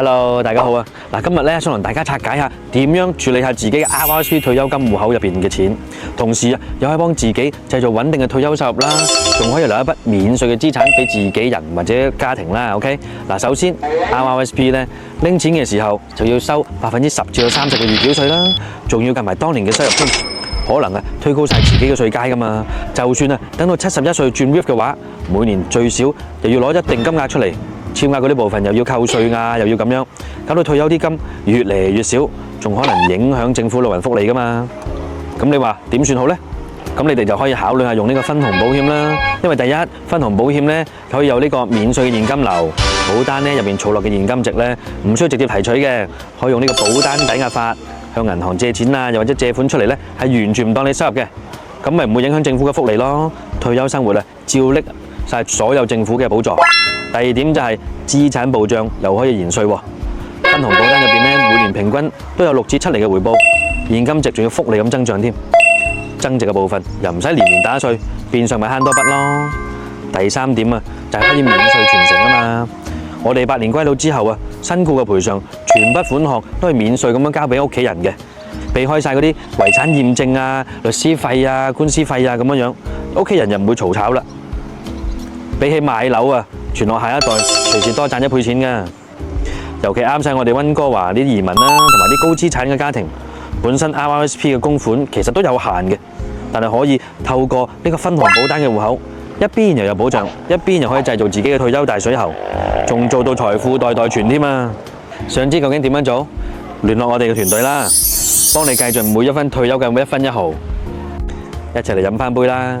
Hello， 大家好啊！嗱，今日咧想同大家拆解下點樣處理下自己嘅 RRSP 退休金戶口入邊嘅錢，同時啊又可以幫自己製造穩定嘅退休收入啦，仲可以留一筆免稅嘅資產俾自己人或者家庭啦。OK， 嗱，首先 RRSP 咧拎錢嘅時候就要收10%至到30%嘅預繳稅啦，仲要計埋當年嘅收入添。可能啊推高晒自己嘅稅階噶嘛，就算啊等到71歲轉 RRSP 嘅話，每年最少又要攞一定金額出嚟。超額嗰啲部分又要扣稅啊，又要咁樣，搞到退休啲金越嚟越少，仲可能影響政府老人福利噶嘛。咁你話點算好呢？咁你哋就可以考慮下用呢個分紅保險啦。因為第一，分紅保險呢可以有呢個免稅嘅現金流，保單呢入邊儲落嘅現金值呢唔需要直接提取嘅，可以用呢個保單抵押法向銀行借錢啊，又或者借款出嚟呢係完全唔當你收入嘅，咁咪唔會影響政府嘅福利咯。退休生活啊，照拎晒所有政府嘅補助。第二點就係資產保障又可以延稅喎，分紅保單入邊咧每年平均都有6至7厘嘅回報，現金值仲要複利咁增長添，增值嘅部分又唔使年年打稅，變相咪慳多筆咯。第三點啊就係可以免稅傳承啊嘛，我哋8年歸老之後啊，身故嘅賠償全筆款項都係免稅咁樣交俾屋企人嘅，避開晒嗰啲遺產驗證啊、律師費啊、官司費啊咁樣樣，屋企人又唔會嘈吵啦。比起買樓啊，傳落下一代隨時多賺1倍錢㗎，尤其啱晒我哋溫哥華啲移民啦，同埋啲高資產嘅家庭，本身 RRSP 嘅供款其實都有限嘅，但係可以透過呢個分紅保單嘅戶口，一邊又有保障，一邊又可以製造自己嘅退休大水喉，仲做到財富代代傳添啊！想知究竟點樣做？聯絡我哋嘅團隊啦，幫你計盡每一分退休嘅每一分一毫，一齊嚟飲返杯啦！